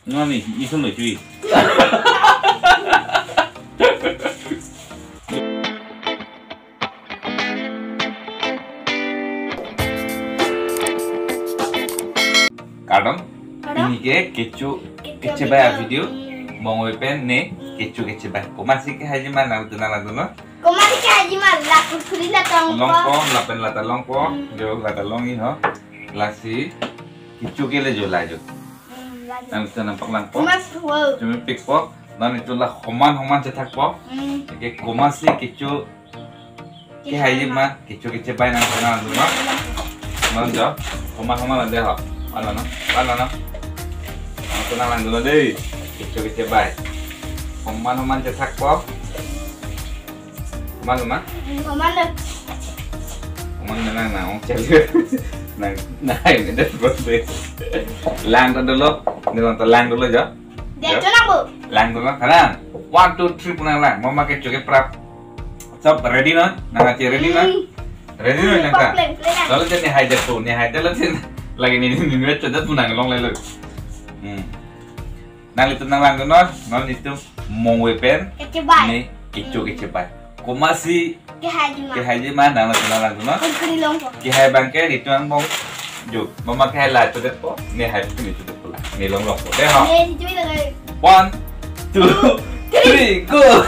ngon nih, isun loh cuy. Kadang ini kecu kecebaya video mau wepen nih kecu kecebaya. Kau masih ke haji mana tuh nala tuh no? Kau masih ke haji mana? Laku kuri latang longko, lapen lata longko, jo lata longi ho, lasi kecu kele jo lajo. Nanti kita nampak langko. Cuma pikpo, dan itulah homan cetak po. Oke, kau masih kecu ke haji mana? Kecu kecebaya nanti nala tuh no? Mana homan ada ho. Ano no? Ang tunalan dulu deh. Kecil-kecil baik. Homan cetak po. Homan. Homan na ang celi. Nah ini deh bos. Lang dulu. Lang dulu aja. Dia cuna bu. Lang dulu. Kanan. 1, 2, 3 punang lang. Mau pakai cukai prap. Sob ready no? Nangaci ready no? Ready no nangka. Lalu jadi hijack tuh. Nih hijack lalu lagi ini cedet menang long lele. Nang itu nang lang no itu mau wepen nih kecebay. Kau masih ke haji mana nang itu nang lang no? Ke haji bangke itu nang mau juk. Mau pakai lah cedet po. Nih haji ini cedet pula. Nih long po. Deh ho. 1, 2, 3 go.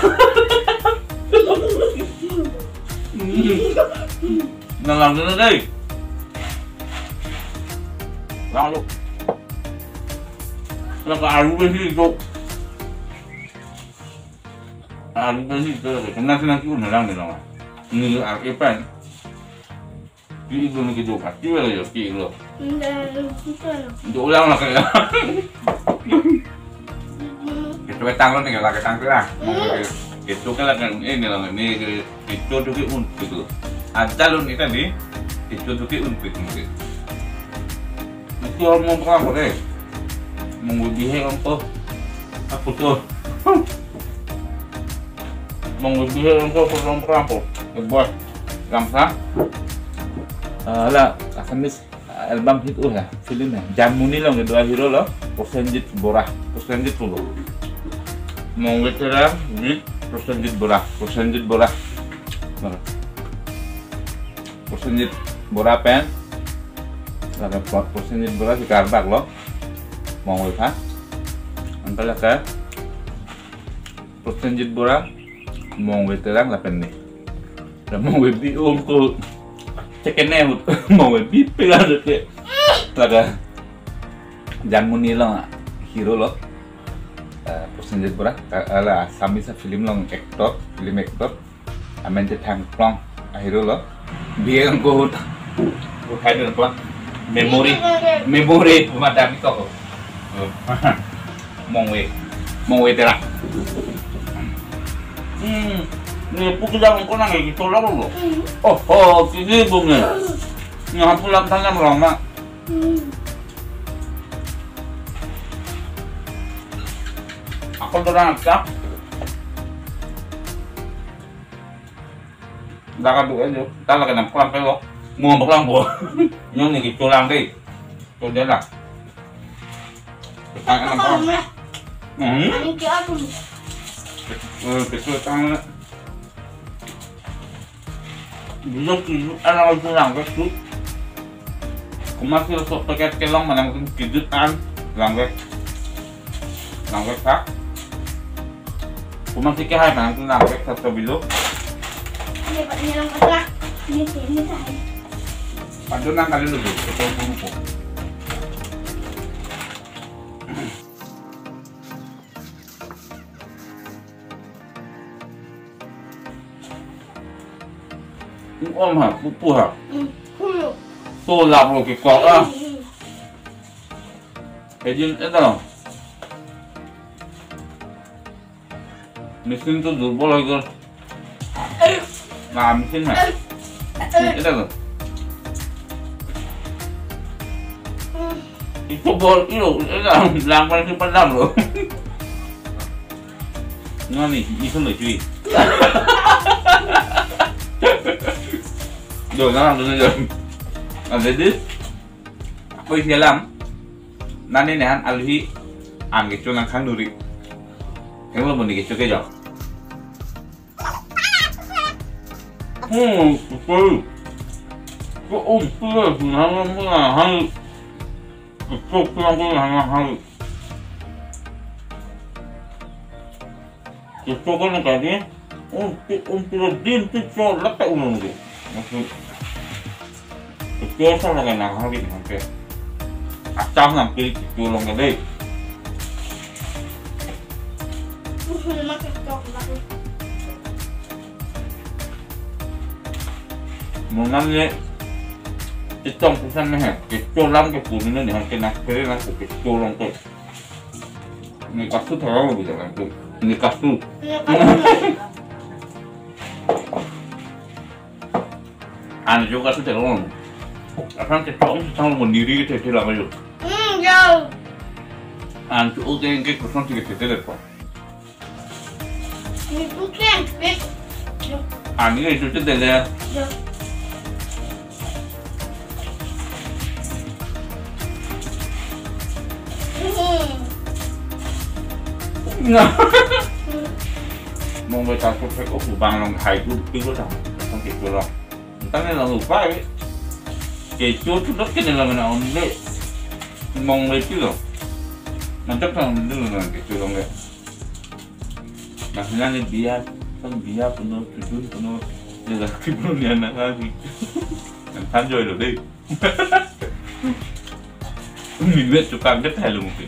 Nang lang no deh. Lalu alu besi itu kena pun hilang di dalam ini akibat itu nih gitu pasti ya kilo untuk ulang lah kayak itu ketang nih kalau ketang lah itu kan ini lah ini itu tuh gitu ada loh nih tadi itu tuh mungkin itu mau berapa deh? Menguji apa? Apa tuh? Menguji apa? Berapa? Buat gamsa? Lah, akan mis album hit ya, filmnya. Jamuni loh, dua hero loh. Persenjit borah, persenjit dulu. Mau veteran, hit persenjit borah. Persenjit borah pen. Laga 4% di beras di karbak loh mau lihat antara ke persen jid borak mau terang 8 nih dan mau di untuk cekennya mau di pegang deh laga jangan menilai hero loh persen jid borak ala sambil film long aktor amen cetang plong hero loh dia ngkut hadir plong memori pemadam itu kok mau terang ini pukul jangan kau nang gitu lah lo oh ini bunga nggak pulang tanya merama aku terang cak dah kan tuh aja tak lagi nak pulang pelok mua một lon bùa nhưng này cho làm đi cho đến là ăn làm con cái chua tăng đó lúc ăn làm cho làm cái chút cũng mắc cái sốt cái lon mà làm cái đứt ăn làm cái khác cũng mắc cái hai mà làm cái thật là bị lúc Pandu nang kali dulu, betul lupa. Om ha, pupu ha. Tuh lah lo kikok ah. Kejin itu loh. Mesin tuh durbol lagi. Nah mesin ha. Itu loh. Itu bol itu langkah si padam loh. Ngon nih, isun loh cuy. Rồi nó làm được rồi. Ở đây đi. Quay phía làm. Nani này ăn alhi An cái chỗ năng kháng đuri. Cái mà mình cái chỗ cái giỏ. Cái ôm cái nó hay. Cái chỗ cái nó hay. Cái chỗ cái nó cái gì? Cái din cái chỗ lắc tay ôm cái. Cái chỗ sao là cái nào hay bị không kì. Trong làm cái chỗ lòng cái đây. Một năm nhé, cái trong cái thân này cái chỗ lắm cái phụ nữ này cái này thế là cái chỗ lòng tôi, người cắt sút thôi bây giờ làm tôi, người cắt sút, anh chỗ cắt sút thì luôn, anh cái chỗ trong một diri cái thế là bao nhiêu? Rồi. Anh chỗ cái cuộc sống thì cái thế là bao? Mình cũng khen biết. Anh những cái chỗ thế là mong người ta có phải có phủ bằng lòng hài luôn cứ có rằng không kịp được rồi ta nên là ngủ vai ấy cái chỗ chút đất cái này là mình nào đấy mong người chứ rồi mình chắc là mình đừng là cái chỗ lòng này mà hiện nay bia không bia của nó chút của nó đây là cái món này là gì mình tham rồi đi mình biết chụp cam rất hay luôn kì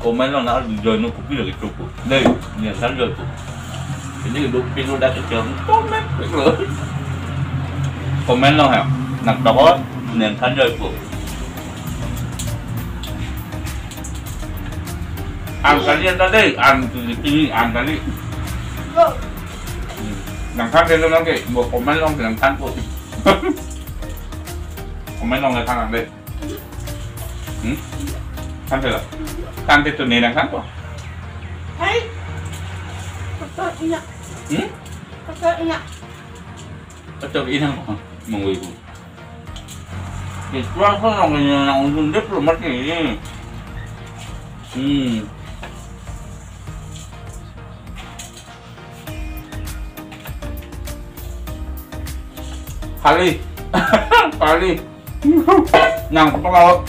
comment nó nào rồi nó cũng biết được cái chụp của đây nhìn thấy rồi cái như đục pin nó đã được chấm comment biết rồi comment nó hả nằm đó nhìn thấy rồi của ăn cái gì đó đây ăn cái ăn cái gì nằm khác đây nó cái một comment nó thì nằm khác của comment nó người thằng làm đây kan thế là kan thế tụi này đang khác quá Thấy. Có ý nhạ. Có ý nhạ. Có cho ý năng hả? Mọi người cũng thì qua có lòng người nào dùng đất rồi mất cái gì Kali Kali Nàng cũng bắt đầu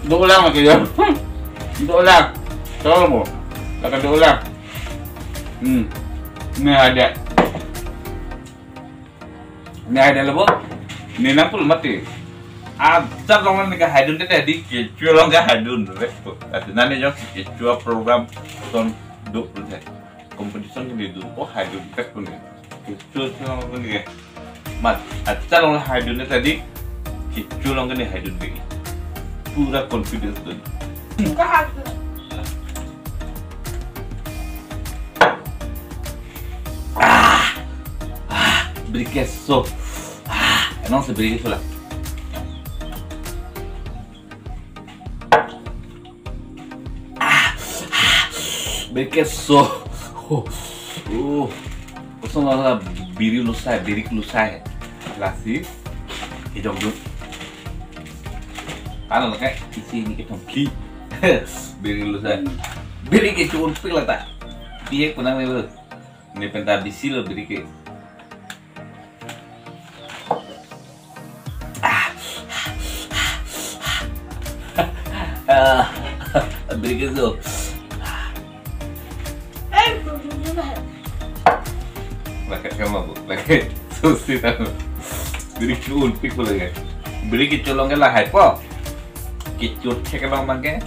đỗ lang là cái gì đỗ lang đó là một là cái đỗ lang này đẹp là bố này nắm cũng mất tiền chắc lòng này cái hai đứa đấy đi cái chưa lòng cái hai đứa rồi đấy từ nay cho cái chưa program còn đủ rồi competition cái gì đủ có hai đứa cách luôn này cái chưa lòng cái này mà chắc lòng hai đứa đấy đi cái chưa lòng cái này hai đứa này pura confidence dun. Beri queso. Não se beri queso lah. Beri queso. Kosong lah biri lusai. Lasi. Hidung dulu. Ano là cái isi ini cái thằng kia beri lu saya beri cái cuốn phim là ta dia pernah member ini penta bisi lo beri cái beri cái zo là cái mà bu là cái sushi ta beri cuốn phim lo cái beri cái colong cái là hay quá Kicut cek long pakai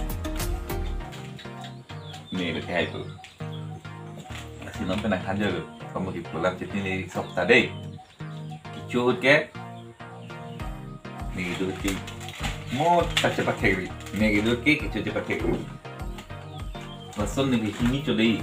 nih lebih hai tuh si non pernah aja loh kamu di pulang jadi nih sok tadi kicut ke nih gitu ki mau pakai nih gitu ki kicut pakai langsung nih sini tuh deh